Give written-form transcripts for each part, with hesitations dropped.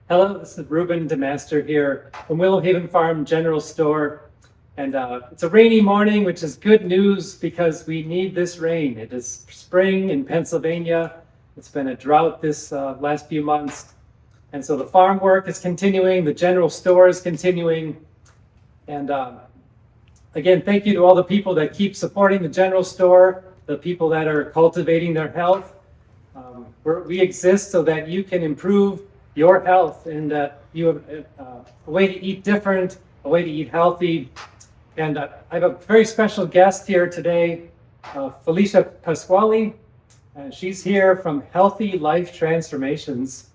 Hello, this is Reuben DeMaster here from Willow Haven Farm General Store. And it's a rainy morning, which is good news because we need this rain. It is spring in Pennsylvania. It's been a drought this last few months. And so the farm work is continuing, the general store is continuing. And again, thank you to all the people that keep supporting the general store, the people that are cultivating their health. We exist so that you can improve your health and that you have a way to eat different, a way to eat healthy. And I have a very special guest here today, Felicia Pasquale. She's here from Healthy Life Transformations.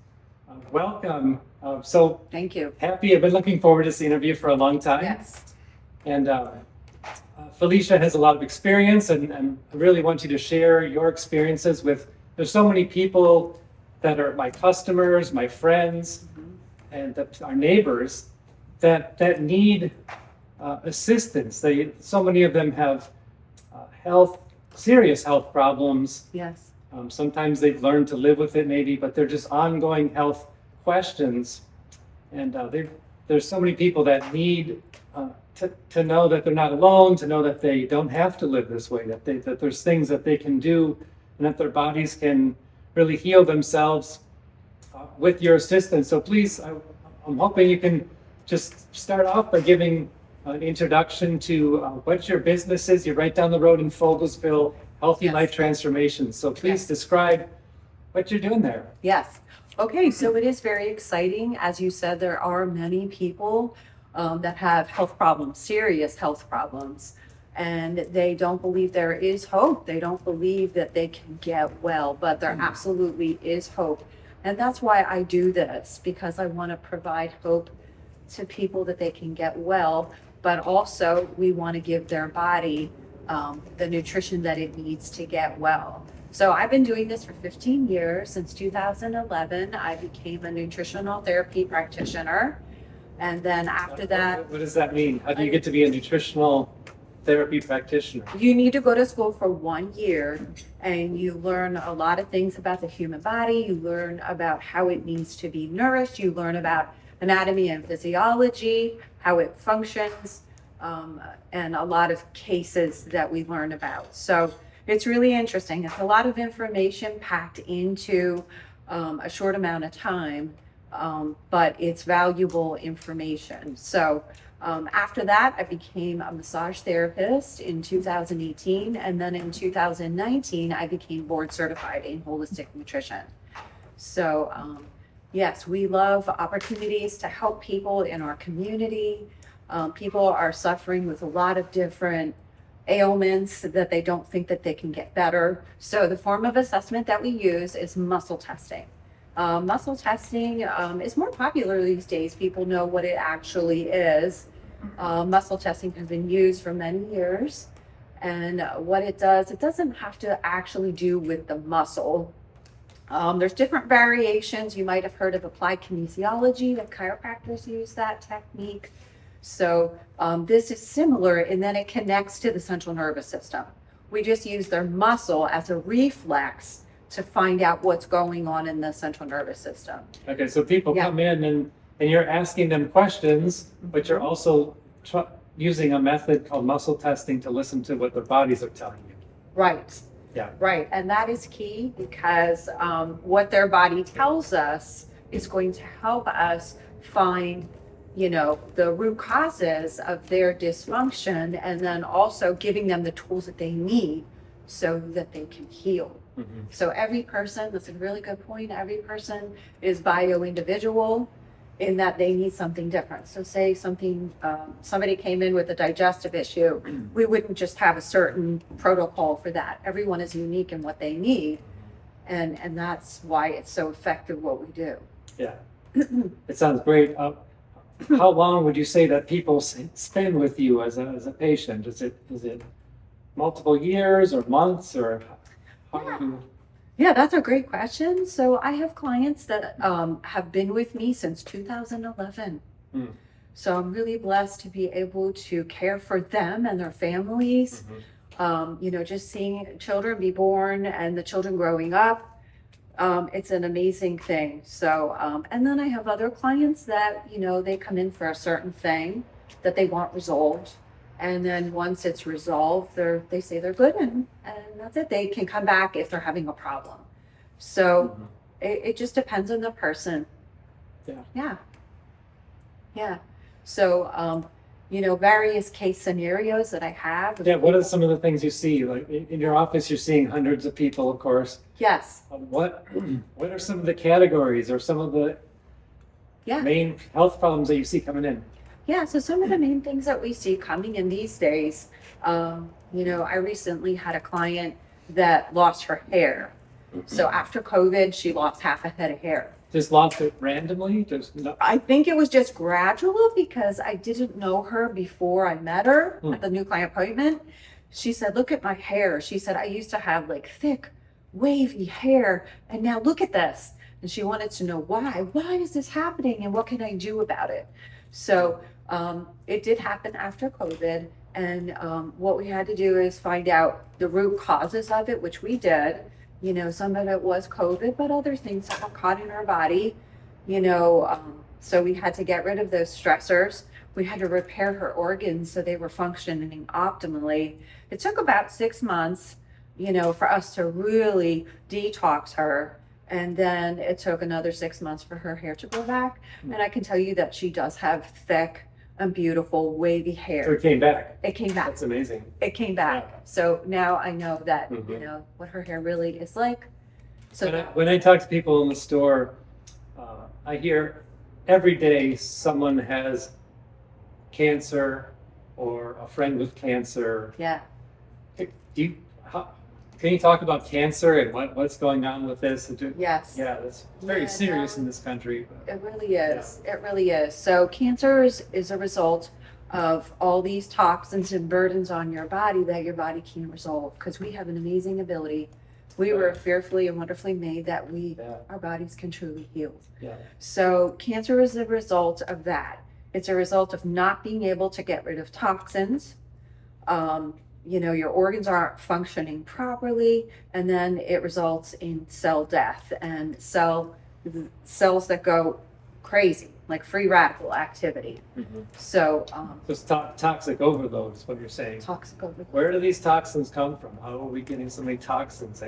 Welcome. Thank you. Happy. I've been looking forward to this interview for a long time. Yes. And Felicia has a lot of experience, and I really want you to share your experiences with. There's so many people that are my customers, my friends, and our neighbors that need assistance. So many of them have serious health problems. Yes. Sometimes they've learned to live with it maybe, but they're just ongoing health questions. And there's so many people that need to know that they're not alone, to know that they don't have to live this way, that there's things that they can do and that their bodies can really heal themselves with your assistance. So please, I'm hoping you can just start off by giving an introduction to what your business is. You're right down the road in Fogelsville, Healthy Yes. Life Transformations. So please Yes. describe what you're doing there. Yes. Okay, so it is very exciting. As you said, there are many people that have health problems, serious health problems, and they don't believe there is hope. They don't believe that they can get well, but there absolutely is hope. And that's why I do this, because I want to provide hope to people that they can get well, but also we want to give their body the nutrition that it needs to get well. So I've been doing this for 15 years. Since 2011, I became a nutritional therapy practitioner. And then after that, What does that mean? How do you get to be a nutritional therapy practitioner? you need to go to school for 1 year and you learn a lot of things about the human body. You learn about how it needs to be nourished. You learn about anatomy and physiology, how it functions, and a lot of cases that we learn about. So it's really interesting. It's a lot of information packed into a short amount of time, but it's valuable information. So after that, I became a massage therapist in 2018, and then in 2019, I became board certified in holistic nutrition. So yes, we love opportunities to help people in our community. People are suffering with a lot of different ailments that they don't think that they can get better. So the form of assessment that we use is muscle testing. Muscle testing is more popular these days. People know what it actually is. Muscle testing has been used for many years. And what it does, it doesn't have to actually do with the muscle. There's different variations. You might have heard of applied kinesiology, that chiropractors use that technique. So this is similar, and then it connects to the central nervous system. We just use their muscle as a reflex to find out what's going on in the central nervous system. Okay, so people Yeah. come in and you're asking them questions, but you're also using a method called muscle testing to listen to what their bodies are telling you. Right. Yeah. Right. And that is key because what their body tells us is going to help us find, the root causes of their dysfunction, and then also giving them the tools that they need so that they can heal. Mm-hmm. So every person, that's a really good point, every person is bio-individual in that they need something different. So say somebody came in with a digestive issue, we wouldn't just have a certain protocol for that. Everyone is unique in what they need, and that's why it's so effective what we do. Yeah, it sounds great. How long would you say that people spend with you as a patient? Is it multiple years or months or how do you? Yeah, that's a great question. So I have clients that have been with me since 2011. So I'm really blessed to be able to care for them and their families. Just seeing children be born and the children growing up, It's an amazing thing. So, and then I have other clients that, they come in for a certain thing that they want resolved. And then once it's resolved, they say they're good, and that's it. They can come back if they're having a problem. So it just depends on the person. Yeah. Yeah. So, various case scenarios that I have. Yeah, what are some of the things you see? Like in your office, you're seeing hundreds of people, of course. Yes. What are some of the categories or some of the main health problems that you see coming in? Yeah, so some of the main things that we see coming in these days, I recently had a client that lost her hair. So after COVID, she lost half a head of hair. Just lost it randomly? I think it was just gradual because I didn't know her before I met her at the new client appointment. She said, look at my hair. She said, I used to have like thick, wavy hair, and now look at this. And she wanted to know why. Why is this happening and what can I do about it? So it did happen after COVID. And what we had to do is find out the root causes of it, which we did. Some of it was COVID, but other things that were caught in our body, so we had to get rid of those stressors. We had to repair her organs so they were functioning optimally. It took about 6 months, for us to really detox her. And then it took another 6 months for her hair to grow back. And I can tell you that she does have thick and beautiful wavy hair. So it came back. It came back. That's amazing. It came back. Yeah. So now I know that, what her hair really is like. So When I talk to people in the store, I hear every day someone has cancer or a friend with cancer. yeah. Can you talk about cancer and what's going on with this? Yes. Yeah, it's very serious in this country. It really is. It really is. So cancer is a result of all these toxins and burdens on your body that your body can't resolve, because we have an amazing ability. We were fearfully and wonderfully made that our bodies can truly heal. Yeah. So cancer is a result of that. It's a result of not being able to get rid of toxins. Your organs aren't functioning properly, and then it results in cell death and cells that go crazy, like free radical activity. So Just toxic overload is what you're saying. toxic overload. Where do these toxins come from? How are we getting so many toxins?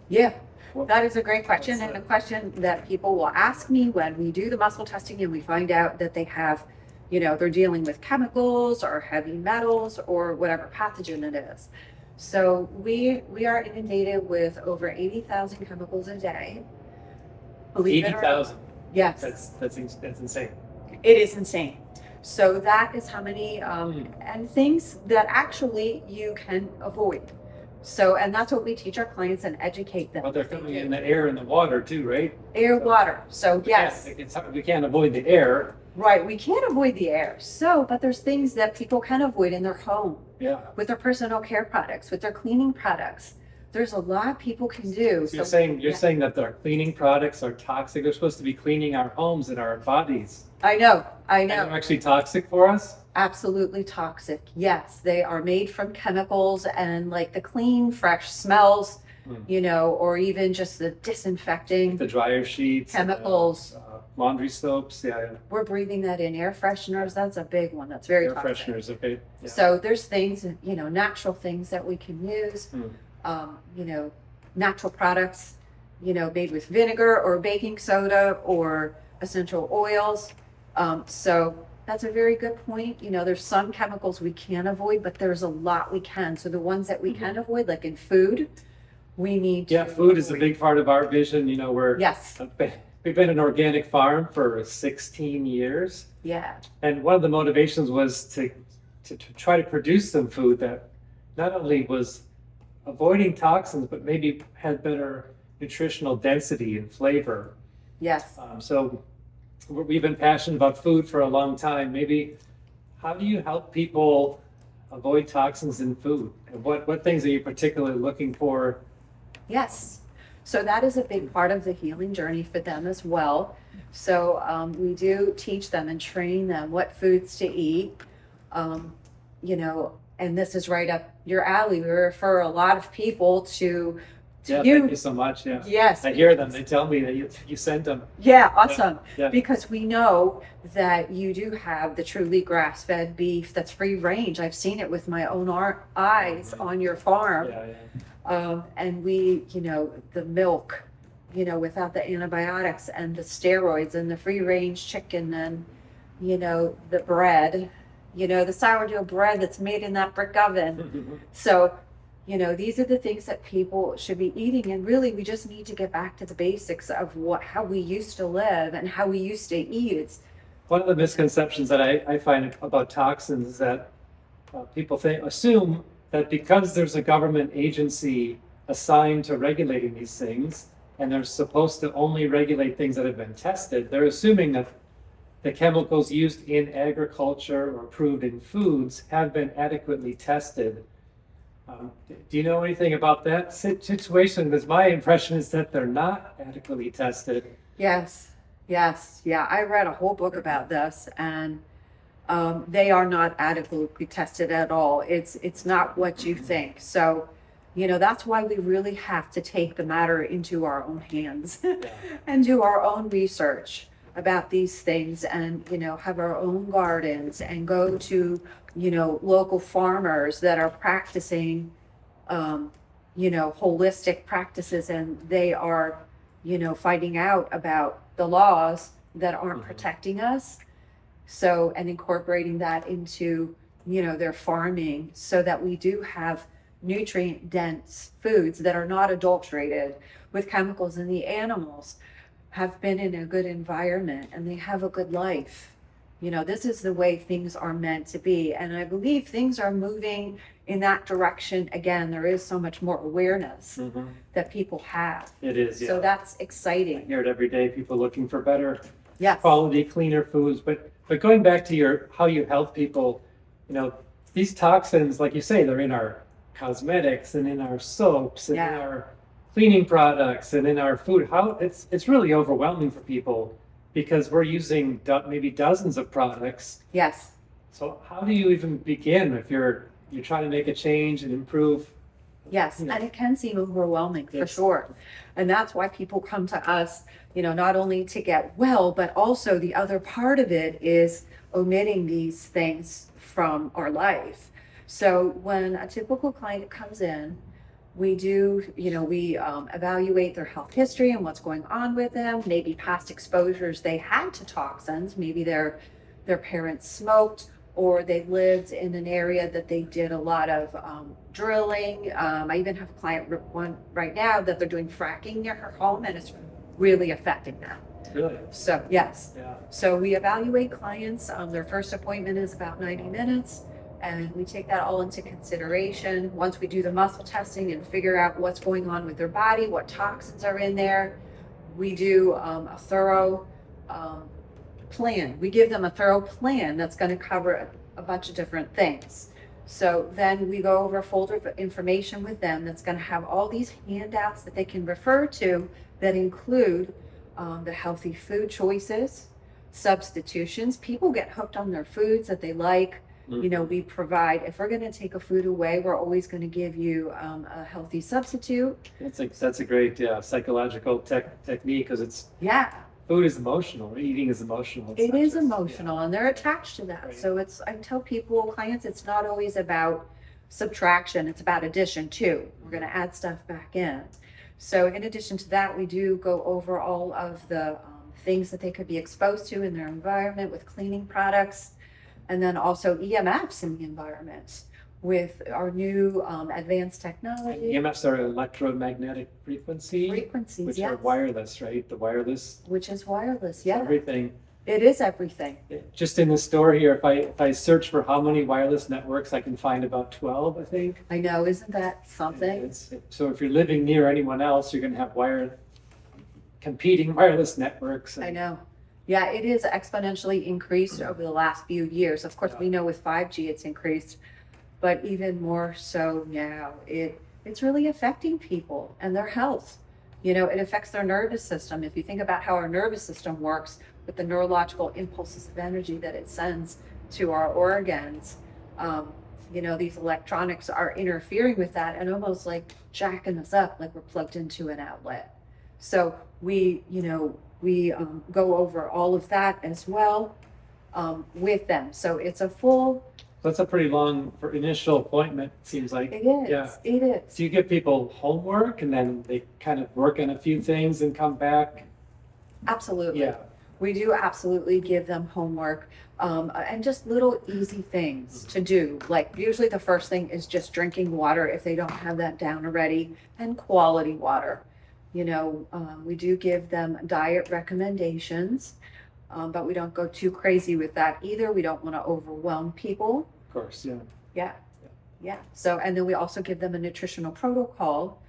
Yeah, that is a great question, and a question that people will ask me when we do the muscle testing and we find out that they have, they're dealing with chemicals or heavy metals or whatever pathogen it is. So we are inundated with over 80,000 chemicals a day. 80,000. Yes. That's insane. It is insane. So that is how many, and things that actually you can avoid. So, and that's what we teach our clients and educate them. But they're coming in the air and the water too, right? Air, water. So yes. We can't avoid the air. Right, we can't avoid the air. So, but there's things that people can avoid in their home. Yeah. With their personal care products, with their cleaning products. There's a lot people can do. So you're saying that our cleaning products are toxic. They're supposed to be cleaning our homes and our bodies. I know. And they're actually toxic for us? Absolutely toxic. Yes, they are made from chemicals and like the clean, fresh smells, or even just the disinfecting. The dryer sheets. Chemicals. Laundry soaps. Yeah. We're breathing that in. Air fresheners, that's a big one. That's very toxic. Air fresheners, okay. Yeah. So there's things, natural things that we can use, natural products, made with vinegar or baking soda or essential oils. So that's a very good point. There's some chemicals we can avoid, but there's a lot we can. So the ones that we can avoid, like in food, we need to. Yeah, food is a big part of our vision. Yes. We've been an organic farm for 16 years. Yeah. And one of the motivations was to try to produce some food that not only was avoiding toxins, but maybe had better nutritional density and flavor. Yes. So we've been passionate about food for a long time. Maybe how do you help people avoid toxins in food? And what things are you particularly looking for? Yes. So that is a big part of the healing journey for them as well. So we do teach them and train them what foods to eat, and this is right up your alley. We refer a lot of people to Yeah, you. thank you so much. Yeah. Yes. I hear them. They tell me that you sent them. Yeah, awesome. Yeah. Because we know that you do have the truly grass-fed beef that's free range. I've seen it with my own eyes on your farm. Yeah, And we, the milk, without the antibiotics and the steroids and the free range chicken and, the bread, the sourdough bread that's made in that brick oven. So, these are the things that people should be eating. And really, we just need to get back to the basics of how we used to live and how we used to eat. It's One of the misconceptions that I find about toxins is that people assume that because there's a government agency assigned to regulating these things, and they're supposed to only regulate things that have been tested, they're assuming that the chemicals used in agriculture or approved in foods have been adequately tested. Do you know anything about that situation? Because my impression is that they're not adequately tested. Yes. Yeah. I read a whole book about this, and they are not adequately tested at all. It's not what you think. So, that's why we really have to take the matter into our own hands and do our own research about these things, and have our own gardens and go to local farmers that are practicing holistic practices, and they are finding out about the laws that aren't protecting us, so, and incorporating that into their farming, so that we do have nutrient dense foods that are not adulterated with chemicals, and the animals have been in a good environment and they have a good life. This is the way things are meant to be. And I believe things are moving in that direction. Again, there is so much more awareness that people have. It is, yeah. So that's I exciting. hear it every day, people looking for better Yes. quality, cleaner foods. But going back to how you help people, these toxins, like you say, they're in our cosmetics and in our soaps and in our cleaning products and in our food. It's really overwhelming for people because we're using maybe dozens of products. Yes. So how do you even begin if you're trying to make a change and improve? Yes, and it can seem overwhelming for Yes. sure. And that's why people come to us, not only to get well, but also the other part of it is omitting these things from our life. So when a typical client comes in, we do, we evaluate their health history and what's going on with them, maybe past exposures they had to toxins, maybe their parents smoked, or they lived in an area that they did a lot of drilling. I even have a client one right now that they're doing fracking near her home, and it's really affecting them. Really? So yes. Yeah. So we evaluate clients. Their first appointment is about 90 minutes. And we take that all into consideration. Once we do the muscle testing and figure out what's going on with their body, what toxins are in there, we do a thorough plan. We give them a thorough plan that's going to cover a bunch of different things. So then we go over a folder of information with them that's going to have all these handouts that they can refer to that include the healthy food choices, substitutions. People get hooked on their foods that they like. We provide, if we're going to take a food away, we're always going to give you a healthy substitute. That's a great psychological technique, because food is emotional. Eating is emotional. It is emotional, and they're attached to that. Right. So I tell clients, it's not always about subtraction. It's about addition too. We're going to add stuff back in. So in addition to that, we do go over all of the things that they could be exposed to in their environment with cleaning products. And then also EMFs in the environment with our new advanced technology. EMFs are electromagnetic frequencies, which yes. are wireless, right? The wireless. Which is wireless, It's yeah. everything. It is everything. Just in the store here, if I search for how many wireless networks, I can find about 12, I think. I know, isn't that something? So if you're living near anyone else, you're going to have competing wireless networks. I know. Yeah, it is exponentially increased over the last few years. Of course, we know with 5G it's increased, but even more so now. It's really affecting people and their health. It affects their nervous system. If you think about how our nervous system works with the neurological impulses of energy that it sends to our organs, these electronics are interfering with that and almost like jacking us up, like we're plugged into an outlet. So we go over all of that as well with them. So it's a full. That's a pretty long for initial appointment, it seems like. It is. Yeah. It is. So you give people homework and then they kind of work on a few things and come back? Absolutely. Yeah. We do absolutely give them homework and just little easy things to do. Like usually the first thing is just drinking water if they don't have that down already, and quality water. We do give them diet recommendations, but we don't go too crazy with that either. We don't want to overwhelm people. Of course, yeah. Yeah. So, and then we also give them a nutritional protocol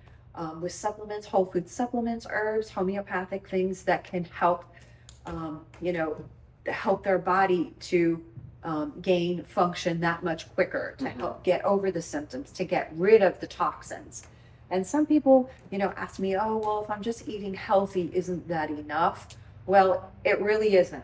with supplements, whole food supplements, herbs, homeopathic things that can help, help their body to gain function that much quicker, to help get over the symptoms, to get rid of the toxins. And some people, ask me, oh, well, if I'm just eating healthy, isn't that enough? Well, it really isn't.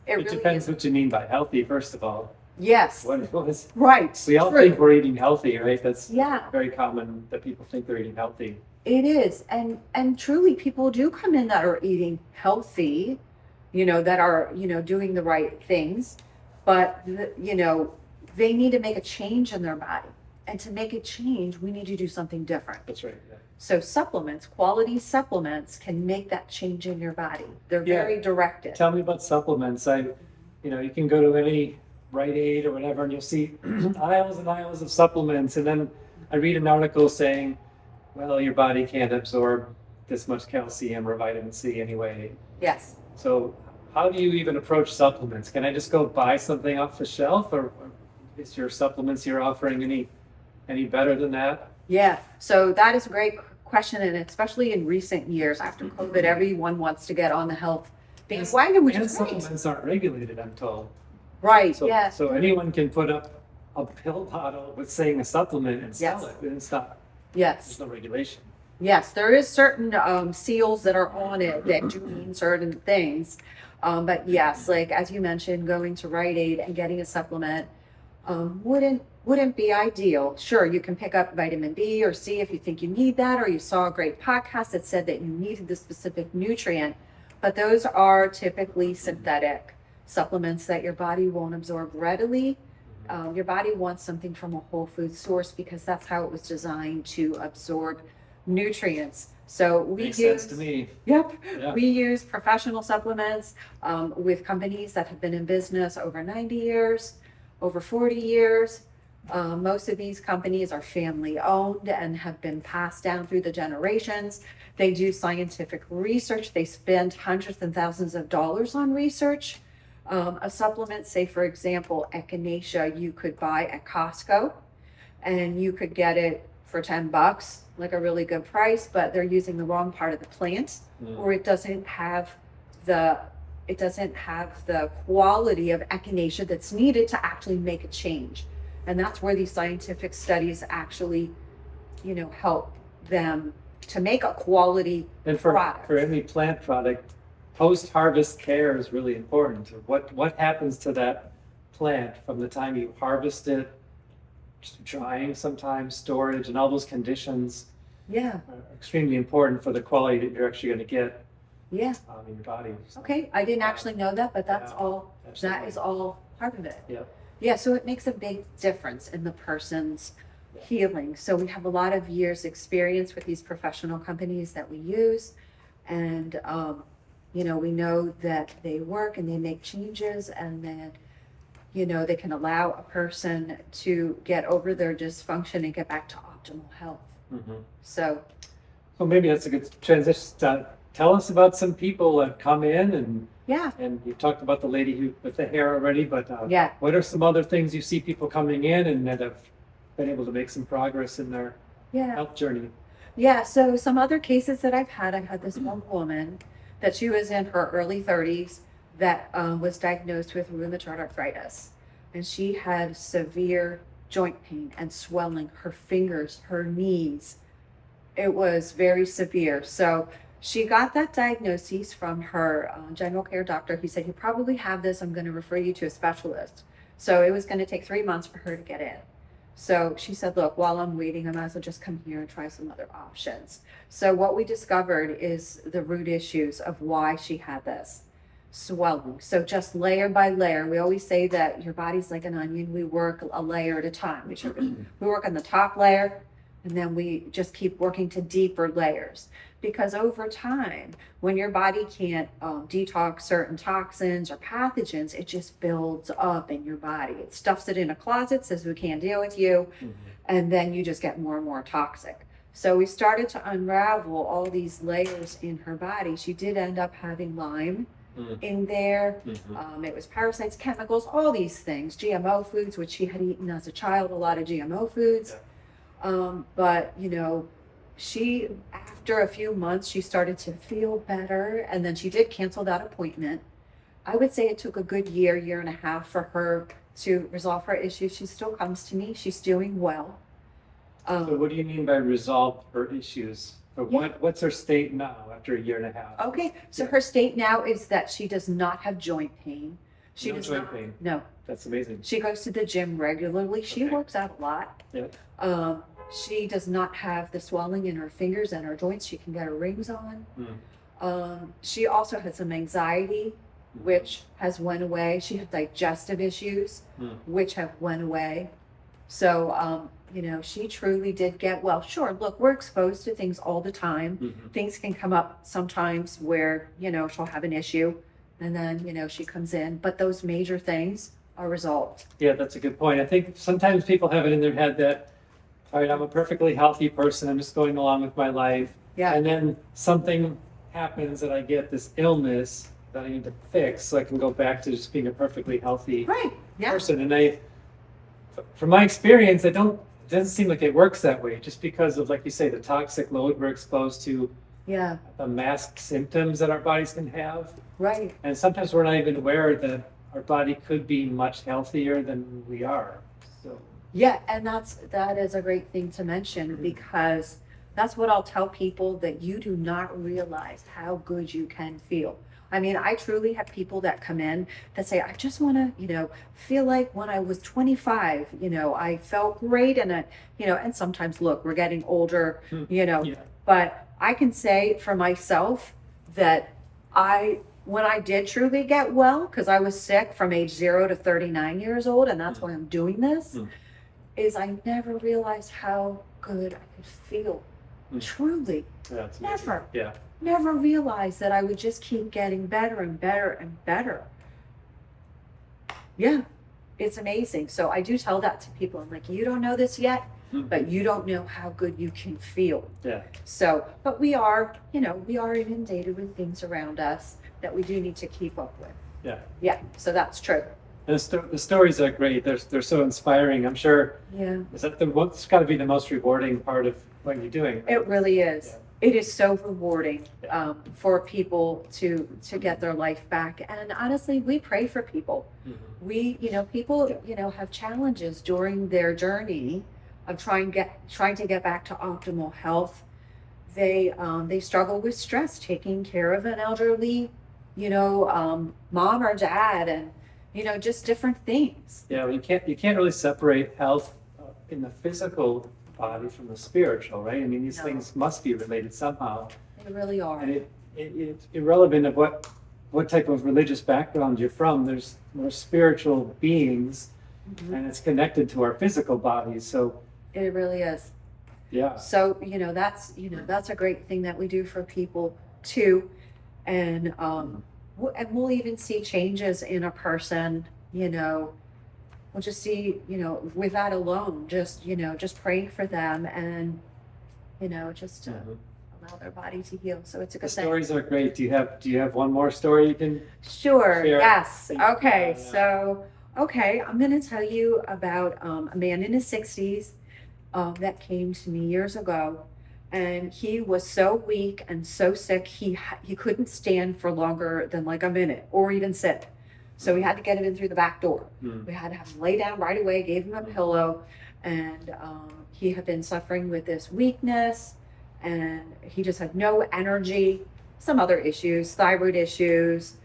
It really depends isn't. what you mean by healthy, first of all. Yes. What is, Right. we all True. think we're eating healthy, right? That's Yeah. very common that people think they're eating healthy. It is. And truly people do come in that are eating healthy, that are, doing the right things, but they need to make a change in their body. And to make a change, we need to do something different. That's right. Yeah. So supplements, quality supplements can make that change in your body. They're very directed. Tell me about supplements. You can go to any Rite Aid or whatever, and you'll see aisles and aisles of supplements. And then I read an article saying, well, your body can't absorb this much calcium or vitamin C anyway. Yes. So how do you even approach supplements? Can I just go buy something off the shelf, or is your supplements you're offering any better than that? Yeah. So that is a great question. And especially in recent years after COVID, everyone wants to get on the health bandwagon, which And is great. supplements aren't regulated, I'm told. Right. So, Yes. so anyone can put up a pill bottle with saying a supplement and sell Yes. it. And it's not, Yes. there's no regulation. Yes, there is certain seals that are on it that do mean certain things. But yes, like as you mentioned, going to Rite Aid and getting a supplement wouldn't be ideal. Sure, you can pick up vitamin B or C if you think you need that, or you saw a great podcast that said that you needed the specific nutrient, but those are typically synthetic supplements that your body won't absorb readily. Your body wants something from a whole food source because that's how it was designed to absorb nutrients. So we Makes use, sense to me. Yep. Yeah. We use professional supplements with companies that have been in business over 90 years, over 40 years. Most of these companies are family owned and have been passed down through the generations. They do scientific research. They spend hundreds and thousands of dollars on research. A supplement, say for example, echinacea, you could buy at Costco and you could get it for $10, like a really good price, but they're using the wrong part of the plant, or it doesn't have the quality of echinacea that's needed to actually make a change. And that's where these scientific studies actually, help them to make a quality And product. for any plant product, post-harvest care is really important. What happens to that plant from the time you harvest it, drying sometimes, storage, and all those conditions Yeah, are extremely important for the quality that you're actually going to get yeah. in your body. So, Okay, I didn't actually know that, but that's Yeah, all, that absolutely. is all part of it. Yeah. Yeah, so it makes a big difference in the person's healing. So we have a lot of years experience with these professional companies that we use. And, we know that they work and they make changes, and then, they can allow a person to get over their dysfunction and get back to optimal health. Mhm. So, Well, maybe that's a good transition. Tell us about some people that come in, yeah, and you talked about the lady with the hair already, but yeah. what are some other things you see people coming in and that have been able to make some progress in their Yeah. health journey? Yeah, so some other cases that I had this one woman that she was in her early 30s that was diagnosed with rheumatoid arthritis. And she had severe joint pain and swelling, her fingers, her knees. It was very severe. So she got that diagnosis from her general care doctor. He said, you probably have this. I'm going to refer you to a specialist. So it was going to take 3 months for her to get in. So she said, look, while I'm waiting, I might as well just come here and try some other options. So what we discovered is the root issues of why she had this swelling. So just layer by layer, we always say that your body's like an onion. We work a layer at a time. We work on the top layer, and then we just keep working to deeper layers. Because over time, when your body can't detox certain toxins or pathogens, it just builds up in your body. It stuffs it in a closet, says we can't deal with you, and then you just get more and more toxic. So we started to unravel all these layers in her body. She did end up having Lyme in there. It was parasites, chemicals, all these things, GMO foods, which she had eaten as a child, a lot of GMO foods. But you know, she, after a few months, she started to feel better, and then she did cancel that appointment. I would say it took a good year and a half for her to resolve her issues. She still comes to me. She's doing well. So what do you mean by resolve her issues? Or Yeah. what's her state now after a year and a half? Okay, so her state now is that she does not have joint pain. She No does joint not. pain. No, That's amazing. she goes to the gym regularly. She Okay. works out a lot. Yeah. She does not have the swelling in her fingers and her joints. She can get her rings on. She also had some anxiety, which has went away. She had digestive issues, which have went away. So, you know, she truly did get well. Sure, look, we're exposed to things all the time. Things can come up sometimes where, you know, she'll have an issue, and then, you know, she comes in. But those major things are resolved. Yeah, that's a good point. I think sometimes people have it in their head that, all right, I'm a perfectly healthy person. I'm just going along with my life. Yeah. And then something happens and I get this illness that I need to fix so I can go back to just being a perfectly healthy Right. Yeah. person. And from my experience, it doesn't seem like it works that way, just because of, like you say, the toxic load we're exposed to, Yeah. the masked symptoms that our bodies can have. Right. And sometimes we're not even aware that our body could be much healthier than we are. So Yeah, and that is a great thing to mention, because that's what I'll tell people, that you do not realize how good you can feel. I mean, I truly have people that come in that say, I just want to, you know, feel like when I was 25, you know, I felt great. And, you know, and sometimes, look, we're getting older, you know, yeah. but I can say for myself that when I did truly get well, because I was sick from age 0 to 39 years old, and that's why I'm doing this, is I never realized how good I could feel. Truly. Yeah, it's amazing. Never. Yeah. Never realized that I would just keep getting better and better and better. Yeah, it's amazing. So I do tell that to people. I'm like, you don't know this yet, but you don't know how good you can feel. Yeah. So, but we are, you know, we are inundated with things around us that we do need to keep up with. Yeah. Yeah, so that's true. And the stories are great. They're so inspiring. I'm sure. Yeah. It's got to be the most rewarding part of what you're doing. Right? It really is. Yeah. It is so rewarding for people to get their life back. And honestly, we pray for people. We, you know, people, you know, have challenges during their journey of trying to get back to optimal health. They struggle with stress, taking care of an elderly, you know, mom or dad, and you know, just different things. Yeah, well, you can't really separate health in the physical body from the spiritual, right? I mean, these No. things must be related somehow, They really are. and it's irrelevant of what type of religious background you're from. There's more spiritual beings, and it's connected to our physical bodies. So It really is. yeah, So, you know, that's a great thing that we do for people too. And we'll even see changes in a person, you know. We'll just see, you know, with that alone, just, you know, just praying for them, and, you know, just to allow their body to heal. So it's a the good thing. stories are great. Do you have one more story you can? Sure. share? Yes. Okay. Yeah. So, I'm going to tell you about a man in his 60s that came to me years ago, and he was so weak and so sick he couldn't stand for longer than like a minute or even sit. So we had to get him in through the back door. We had to have him lay down right away, gave him a pillow, and he had been suffering with this weakness, and he just had no energy, some other issues, thyroid issues,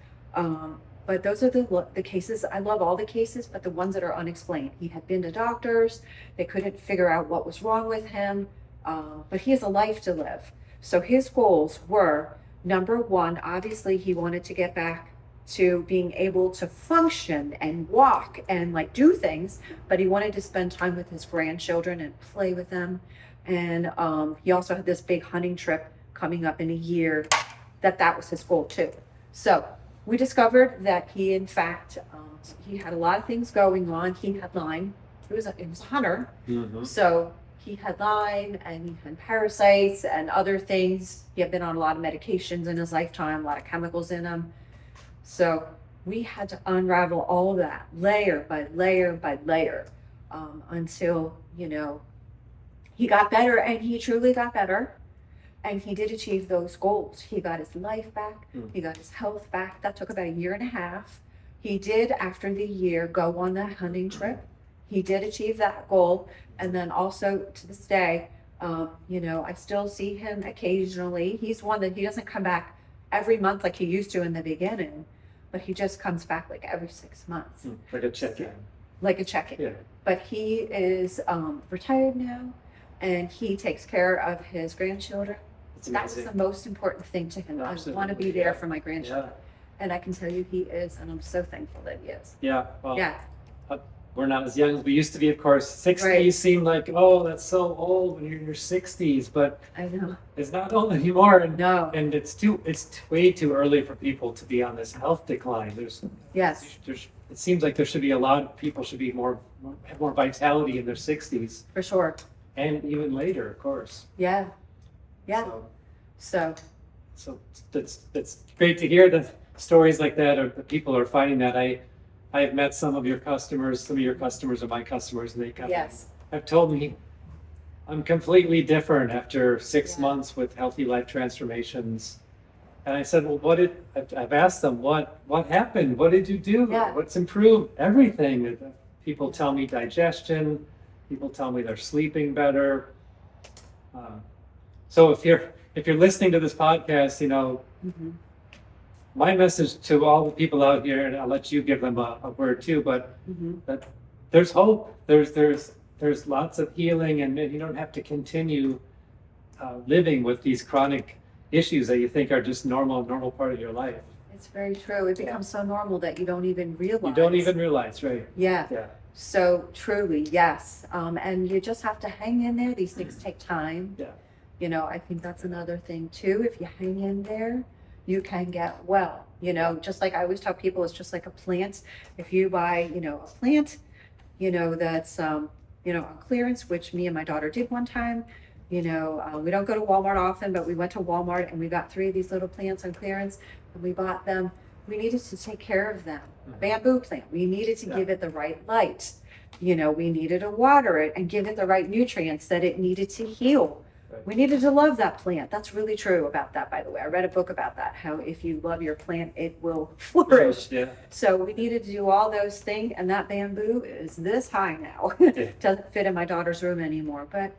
But those are the cases. I love all the cases, but the ones that are unexplained. He had been to doctors. They couldn't figure out what was wrong with him. But he has a life to live. So his goals were, number one, obviously he wanted to get back to being able to function and walk and like do things, but he wanted to spend time with his grandchildren and play with them. And he also had this big hunting trip coming up in a year that was his goal too. So we discovered that he, in fact, he had a lot of things going on. He had Lyme. He was a hunter. Mm-hmm. So he had Lyme and he had parasites and other things. He had been on a lot of medications in his lifetime, a lot of chemicals in him. So we had to unravel all of that layer by layer by layer until, he got better, and he truly got better. And he did achieve those goals. He got his life back. He got his health back. That took about 1.5 years. He did, after the year, go on that hunting trip. He did achieve that goal. And then also to this day, I still see him occasionally. He's one that he doesn't come back every month like he used to in the beginning, but he just comes back like every 6 months. Like a check-in. Like a check-in. Yeah. But he is retired now, and he takes care of his grandchildren. That was the most important thing to him. Absolutely. I want to be there for my grandchildren. Yeah. And I can tell you he is, and I'm so thankful that he is. Yeah. Well, Yeah. We're not as young as we used to be, of course. 60s Right. seem like, oh, that's so old when you're in your 60s, but I know. it's not old anymore. And, No. and it's way too early for people to be on this health decline. Yes, It seems like there should be a lot of people should be have more vitality in their 60s for sure. and even later, of course. Yeah. Yeah. So that's great to hear the stories like that, or the people are finding that. I have met some of your customers are my customers, and they Yes. have told me I'm completely different after 6 Yeah. months with healthy life transformations. And I said, well, I've asked them, what happened? What did you do? Yeah. What's improved? Everything. People tell me digestion. People tell me they're sleeping better. So if you're listening to this podcast, Mm-hmm. my message to all the people out here, and I'll let you give them a word too, but Mm-hmm. that there's hope. There's lots of healing, and you don't have to continue living with these chronic issues that you think are just normal part of your life. It's very true. It becomes so normal that you don't even realize. You don't even realize, right? Yeah. Yeah. So truly, yes. And you just have to hang in there. These things take time. Yeah. I think that's another thing too. If you hang in there, you can get well. Just like I always tell people, it's just like a plant. If you buy, a plant, that's, on clearance, which me and my daughter did one time. We don't go to Walmart often, but we went to Walmart and we got 3 of these little plants on clearance, and we bought them. We needed to take care of them. Mhm. Bamboo plant, we needed to give it the right light. We needed to water it and give it the right nutrients that it needed to heal. Right. We needed to love that plant. That's really true about that, by the way. I read a book about that, how if you love your plant, it will flourish. Yeah. So we needed to do all those things, and that bamboo is this high now. Yeah. Doesn't fit in my daughter's room anymore, but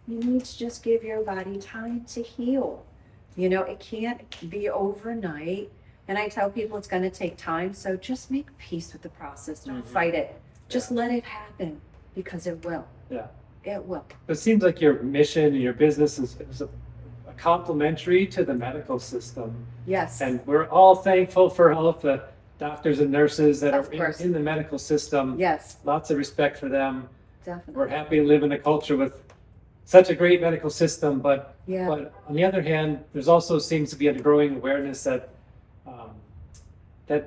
you need to just give your body time to heal. It can't be overnight. And I tell people it's going to take time. So just make peace with the process. Don't Mhm. fight it. Just let it happen, because it will. Yeah. It will. It seems like your mission and your business is a complementary to the medical system. Yes. And we're all thankful for all of the doctors and nurses that Of are course. in the medical system. Yes, Lots of respect for them. definitely. We're happy to live in a culture with such a great medical system, but Yeah. on the other hand, there's also seems to be a growing awareness that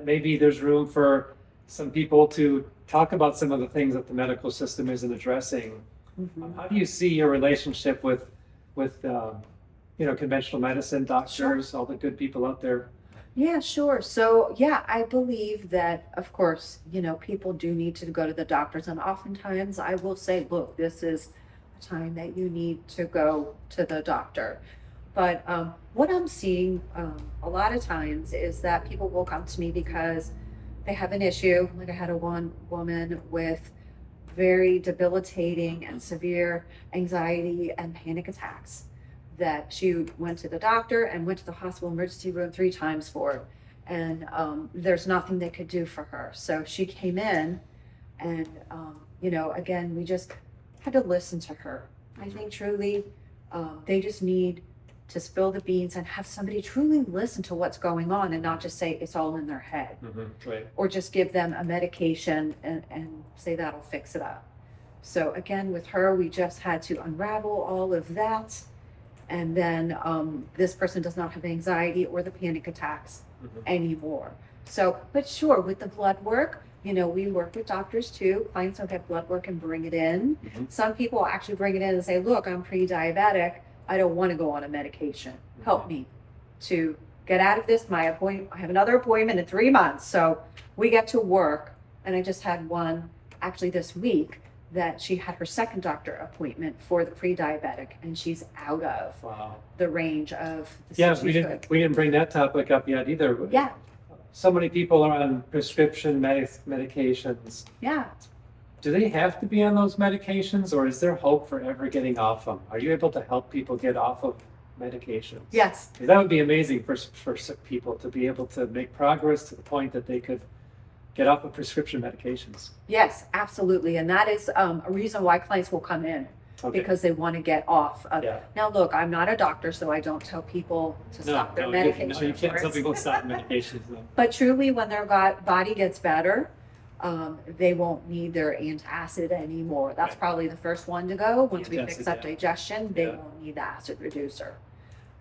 maybe there's room for some people to talk about some of the things that the medical system isn't addressing. Mhm. How do you see your relationship with conventional medicine, doctors, all the good people out there? Yeah, sure. So, yeah, I believe that, of course, people do need to go to the doctors. And oftentimes I will say, look, this is a time that you need to go to the doctor. But what I'm seeing a lot of times is that people will come to me because they have an issue. Like I had one woman with very debilitating and severe anxiety and panic attacks that she went to the doctor and went to the hospital emergency room 3 times for. and there's nothing they could do for her. So she came in, and again, we just had to listen to her. I think truly, they just need to spill the beans and have somebody truly listen to what's going on and not just say it's all in their head. Right. Or just give them a medication and say that'll fix it up. So again, with her, we just had to unravel all of that. And then this person does not have anxiety or the panic attacks anymore. So, but sure, with the blood work, we work with doctors too. Clients don't get blood work and bring it in. Some people actually bring it in and say, look, I'm pre-diabetic. I don't want to go on a medication. Help me to get out of this. I have another appointment in 3 months. So we get to work. And I just had one actually this week that she had her second doctor appointment for the pre-diabetic, and she's out of the range of we didn't bring that topic up yet either. Yeah. So many people are on prescription medications. Yeah. Do they have to be on those medications, or is there hope for ever getting off them? Are you able to help people get off of medications? Yes. That would be amazing for people to be able to make progress to the point that they could get off of prescription medications. Yes, absolutely. And that is a reason why clients will come in, because they want to get off of it. Now, look, I'm not a doctor, so I don't tell people to stop their medication. No, you can't tell people to stop medications. No. But truly, when their body gets better, they won't need their antacid anymore. That's probably the first one to go. Once we fix up digestion, they won't need the acid reducer.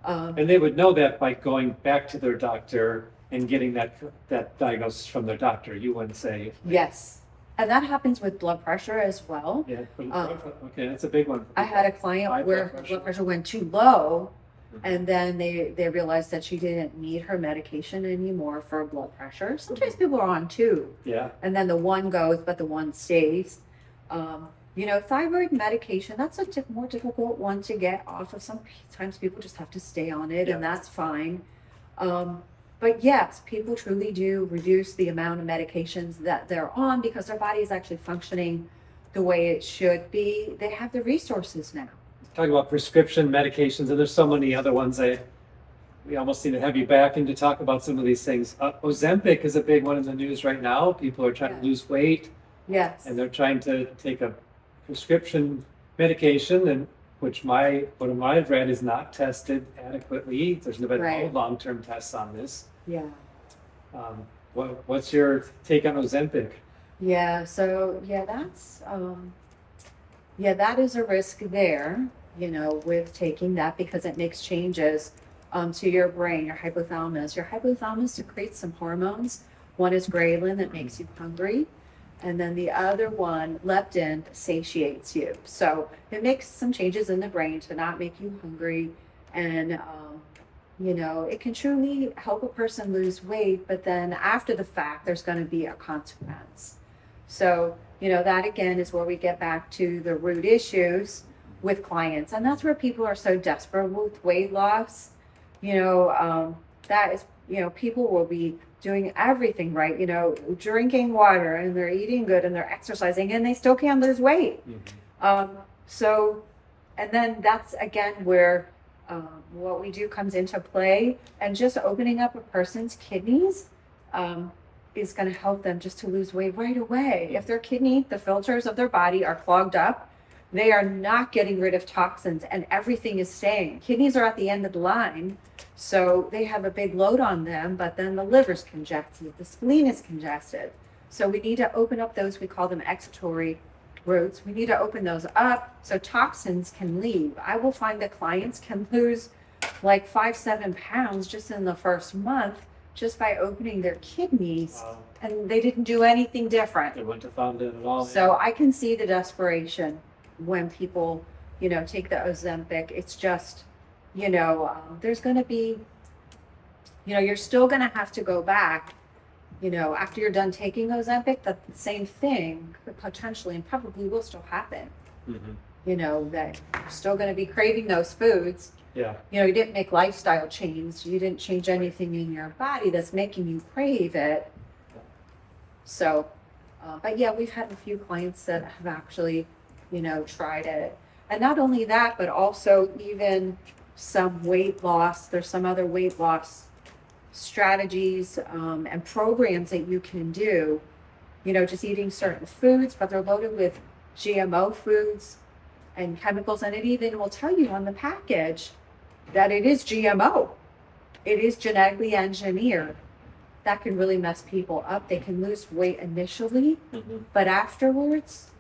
And they would know that by going back to their doctor and getting that diagnosis from their doctor. You wouldn't say. Yes. And that happens with blood pressure as well. Yeah. Okay, that's a big one. I had a client where her blood pressure went too low, and then they realized that she didn't need her medication anymore for blood pressure. Sometimes people are on two. Yeah. And then the one goes, but the one stays. Thyroid medication, that's a more difficult one to get off of. Sometimes people just have to stay on it, and that's fine. But yes, people truly do reduce the amount of medications that they're on because their body is actually functioning the way it should be. They have the resources now. Talking about prescription medications, and there's so many other ones. We almost need to have you back in to talk about some of these things. Ozempic is a big one in the news right now. People are trying to lose weight. Yes. And they're trying to take a prescription medication, and what I've read is not tested adequately. There's been no long-term tests on this. Yeah. What's your take on Ozempic? Yeah. So that is a risk there. With taking that, because it makes changes to your brain, your hypothalamus. Your hypothalamus secretes some hormones. One is ghrelin that makes you hungry. And then the other one, leptin, satiates you. So it makes some changes in the brain to not make you hungry. And, it can truly help a person lose weight. But then after the fact, there's going to be a consequence. So, that again is where we get back to the root issues with clients. And that's where people are so desperate with weight loss. That is, people will be doing everything right, drinking water, and they're eating good, and they're exercising, and they still can't lose weight. And then that's again where what we do comes into play, and just opening up a person's kidneys is going to help them just to lose weight right away. If their the filters of their body are clogged up, they are not getting rid of toxins, and everything is staying. Kidneys are at the end of the line, so they have a big load on them, but then the liver's congested, the spleen is congested. So we need to open up those, we call them excretory routes. We need to open those up so toxins can leave. I will find that clients can lose like 5-7 pounds just in the first month just by opening their kidneys. Wow. And they didn't do anything different. They wouldn't have found it at all. So I can see the desperation when people, take the Ozempic. It's just, there's going to be, you're still going to have to go back, after you're done taking Ozempic, that the same thing could potentially and probably will still happen. That you're still going to be craving those foods. Yeah. You didn't make lifestyle change. You didn't change anything in your body that's making you crave it. So, but yeah, we've had a few clients that have actually, tried it. And not only that, but also even some weight loss. There's some other weight loss strategies and programs that you can do, just eating certain foods, but they're loaded with GMO foods and chemicals. And it even will tell you on the package that it is GMO. It is genetically engineered. That can really mess people up. They can lose weight initially, but afterwards,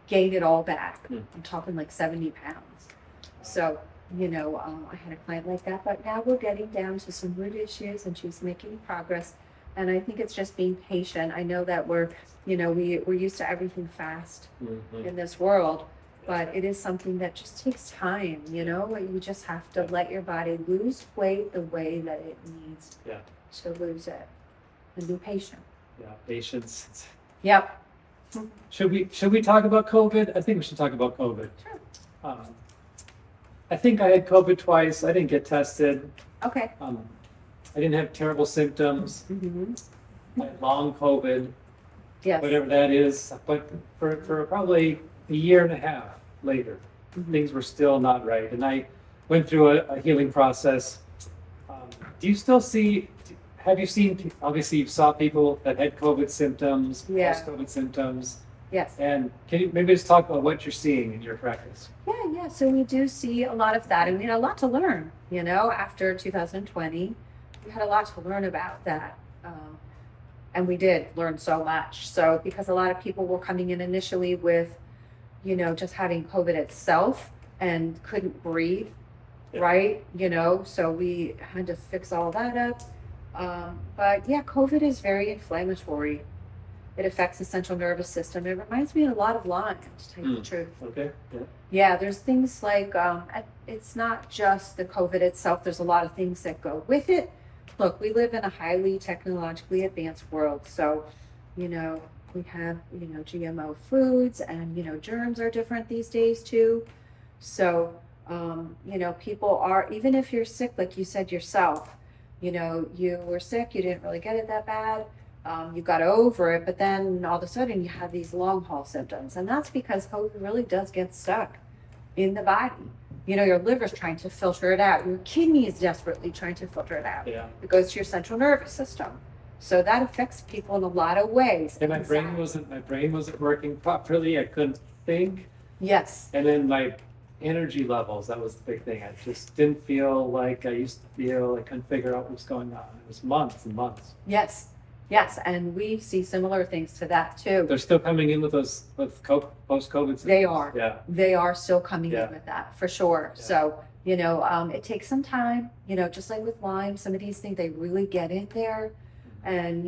gain it all back. I'm talking like 70 pounds. So, I had a client like that, but now we're getting down to some root issues and she's making progress. And I think it's just being patient. I know that we're used to everything fast in this world, but it is something that just takes time, you just have to let your body lose weight the way that it needs to lose it. And be patient. Yeah, patience. Yep. Should we talk about COVID? I think we should talk about COVID. Sure. I think I had COVID twice. I didn't get tested. Okay. I didn't have terrible symptoms. I had long COVID, Yes. whatever that is. But for probably a year and a half later, things were still not right. And I went through a healing process. Do you still have you seen, obviously you saw people that had COVID symptoms, post-COVID symptoms. Yes. And can you maybe just talk about what you're seeing in your practice? Yeah. So we do see a lot of that. And we had a lot to learn, after 2020. We had a lot to learn about that. And we did learn so much. So because a lot of people were coming in initially with, just having COVID itself and couldn't breathe, right? So we had to fix all that up. But yeah, COVID is very inflammatory. It affects the central nervous system. It reminds me a lot of Lyme, to tell you the truth. Okay. Yeah, there's things like, it's not just the COVID itself. There's a lot of things that go with it. Look, we live in a highly technologically advanced world. So, we have, GMO foods and, germs are different these days too. So, people are, even if you're sick, like you said yourself, you were sick, you didn't really get it that bad. You got over it, but then all of a sudden you have these long haul symptoms. And that's because COVID really does get stuck in the body. Your liver's trying to filter it out. Your kidney is desperately trying to filter it out. Yeah. It goes to your central nervous system. So that affects people in a lot of ways. And my brain wasn't working properly. I couldn't think. Yes. And then my energy levels, that was the big thing. I just didn't feel like I used to feel. I couldn't figure out what was going on. It was months and months. Yes, and we see similar things to that too. They're still coming in with those post-COVID symptoms. They are. Yeah. They are still coming in with that for sure. Yeah. So, it takes some time, just like with Lyme, some of these things, they really get in there and,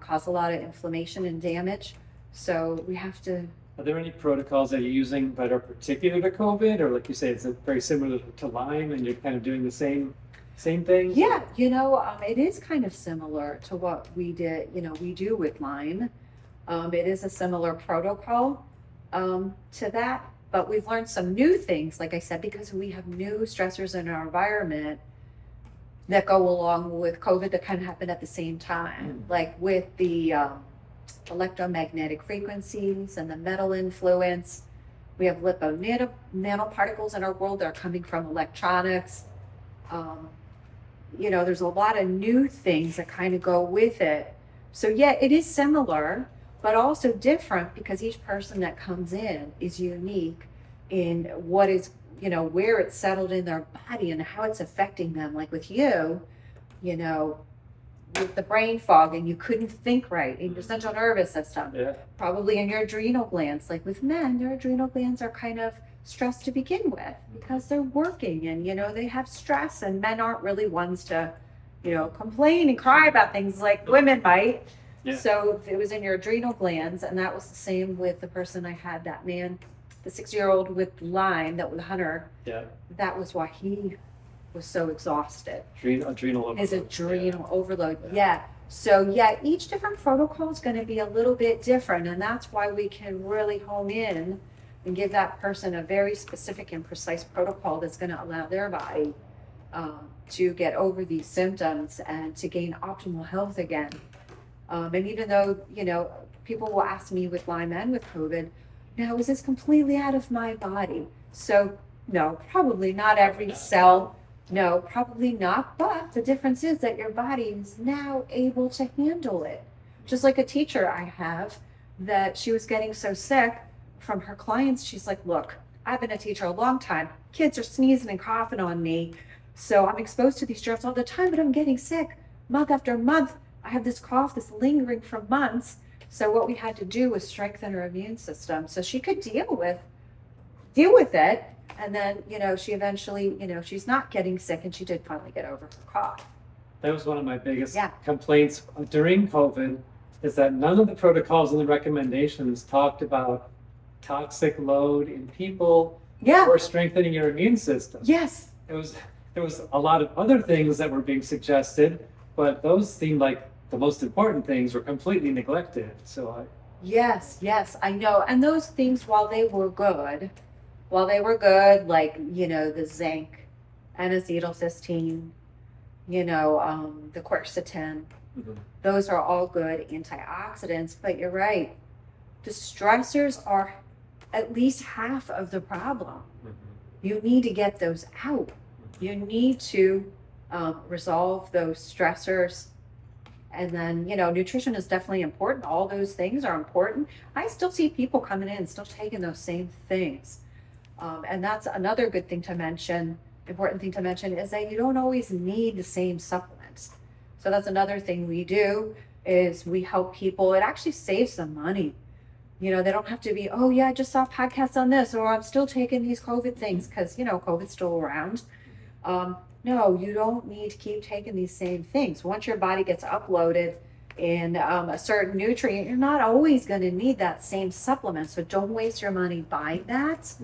cause a lot of inflammation and damage. So we have to. Are there any protocols that you're using that are particular to COVID, or like you say, it's very similar to Lyme and you're kind of doing the same thing? Yeah, it is kind of similar to what we do with Lyme. It is a similar protocol to that, but we've learned some new things, like I said, because we have new stressors in our environment that go along with COVID that kind of happen at the same time, like with the electromagnetic frequencies and the metal influence. We have lipo nanoparticles in our world that are coming from electronics. There's a lot of new things that kind of go with it. So yeah, it is similar, but also different because each person that comes in is unique in what is, where it's settled in their body and how it's affecting them. Like with you, with the brain fog and you couldn't think right in your central nervous system, probably in your adrenal glands. Like with men, their adrenal glands are kind of stressed to begin with because they're working and they have stress, and men aren't really ones to complain and cry about things like women might. So it was in your adrenal glands, and that was the same with the person I had, that man, the 6-year-old with Lyme, that was Hunter. That was why he was so exhausted. Adrenal overload. His adrenal overload. So each different protocol is going to be a little bit different, and that's why we can really hone in and give that person a very specific and precise protocol that's going to allow their body to get over these symptoms and to gain optimal health again. And even though, people will ask me with Lyme and with COVID, now is this completely out of my body? So no, probably not every cell No, probably not. But the difference is that your body is now able to handle it. Just like a teacher I have, that she was getting so sick from her clients. She's like, look, I've been a teacher a long time. Kids are sneezing and coughing on me. So I'm exposed to these germs all the time, but I'm getting sick month after month. I have this cough that's lingering for months. So what we had to do was strengthen her immune system so she could deal with it. And then, she eventually, she's not getting sick, and she did finally get over her cough. That was one of my biggest Yeah. complaints during COVID, is that none of the protocols and the recommendations talked about toxic load in people Yeah. or strengthening your immune system. Yes. There was a lot of other things that were being suggested, but those seemed like the most important things were completely neglected. So Yes, I know. And those things, while they were good, like, the zinc and acetylcysteine, the quercetin, Mhm. those are all good antioxidants. But you're right. The stressors are at least half of the problem. Mhm. You need to get those out. You need to resolve those stressors. And then, nutrition is definitely important. All those things are important. I still see people coming in, still taking those same things. And that's another good thing to mention, important thing to mention, is that you don't always need the same supplements. So that's another thing we do, is we help people. It actually saves them money. They don't have to be, oh yeah, I just saw podcasts on this, or I'm still taking these COVID things because, COVID's still around. No, you don't need to keep taking these same things. Once your body gets uploaded in a certain nutrient, you're not always going to need that same supplement. So don't waste your money buying that.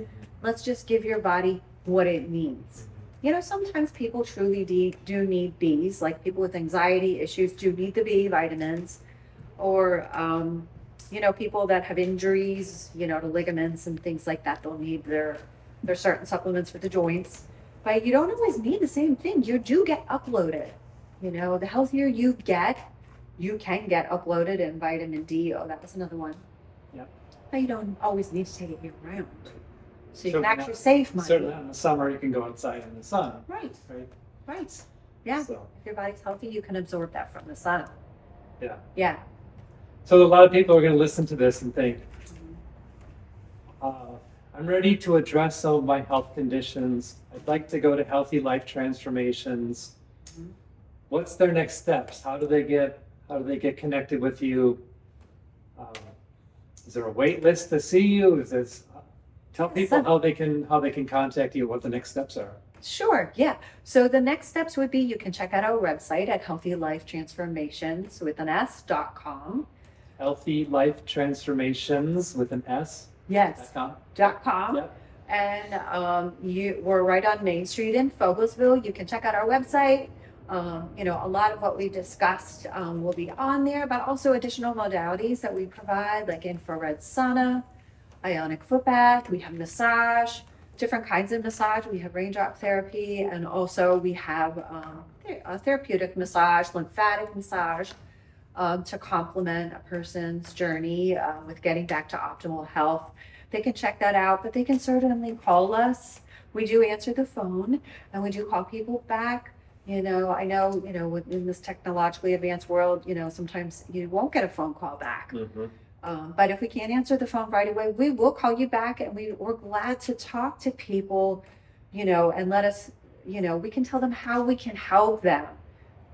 Let's just give your body what it needs. Sometimes people truly do need Bs, like people with anxiety issues do need the B vitamins, or, people that have injuries, to ligaments and things like that, they'll need their certain supplements for the joints. But you don't always need the same thing. You do get uploaded. The healthier you can get uploaded in vitamin D. Oh, that was another one. Yeah. But you don't always need to take it year round. So you So can actually save money. Certainly in the summer, you can go outside in the sun. Right. Right. Yeah. So, If your body's healthy, you can absorb that from the sun. yeah. Yeah. So a lot of people are going to listen to this and think, I'm ready to address some of my health conditions. I'd like to go to Healthy Life Transformations. Mhm. What's their next steps? How do they get connected with you? Is there a wait list to see you? Tell people how they can contact you, what the next steps are. Sure, yeah. So the next steps would be, you can check out our website at healthylifetransformations with an s.com. Healthy Life Transformations with an S. Yes. .com. .com. Yep. And we're right on Main Street in Fogelsville. You can check out our website. A lot of what we discussed will be on there, but also additional modalities that we provide, like infrared sauna, ionic foot bath. We have massage, different kinds of massage. We have raindrop therapy, and also we have a therapeutic massage, lymphatic massage, to complement a person's journey with getting back to optimal health. They can check that out, but they can certainly call us. We do answer the phone, and we do call people back. I know, in this technologically advanced world, sometimes you won't get a phone call back. Mm-hmm. But if we can't answer the phone right away, we will call you back, and we're glad to talk to people, and let us, we can tell them how we can help them.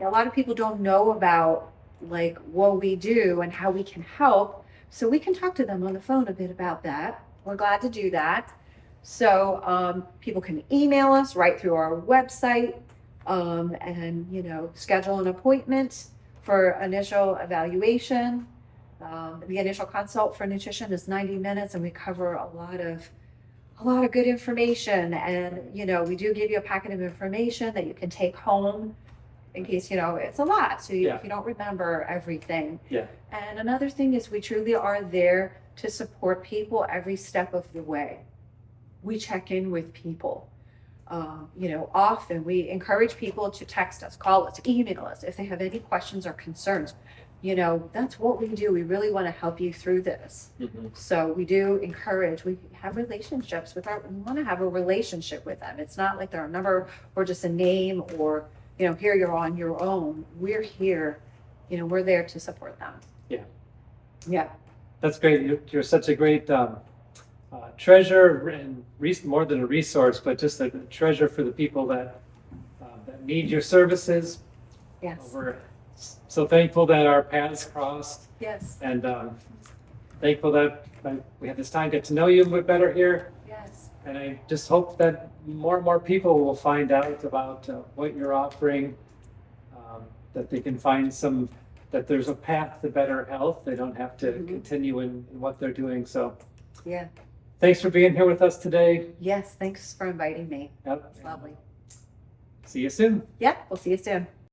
A lot of people don't know about like what we do and how we can help. So we can talk to them on the phone a bit about that. We're glad to do that. So people can email us right through our website, and schedule an appointment for initial evaluation. The initial consult for nutrition is 90 minutes, and we cover a lot of good information. And we do give you a packet of information that you can take home in case it's a lot, so if you don't remember everything. Yeah. And another thing is, we truly are there to support people every step of the way. We check in with people. Often we encourage people to text us, call us, email us if they have any questions or concerns. you know, that's what we do. We really want to help you through this. So we do encourage, we have relationships with we want to have a relationship with them. It's not like they're a number or just a name or, you know, here you're on your own. We're here, you know, we're there to support them. Yeah. Yeah. That's great. You're such a great treasure and more than a resource, but just a treasure for the people that need your services. Yes. We're so thankful that our paths crossed, Yes. and thankful that we had this time to get to know you a bit better here. Yes. And I just hope that more and more people will find out about what you're offering, that they can find that there's a path to better health. They don't have to continue in what they're doing. So Yeah. thanks for being here with us today. Yes. Thanks for inviting me. Yep. It's lovely. See you soon. Yeah. We'll see you soon.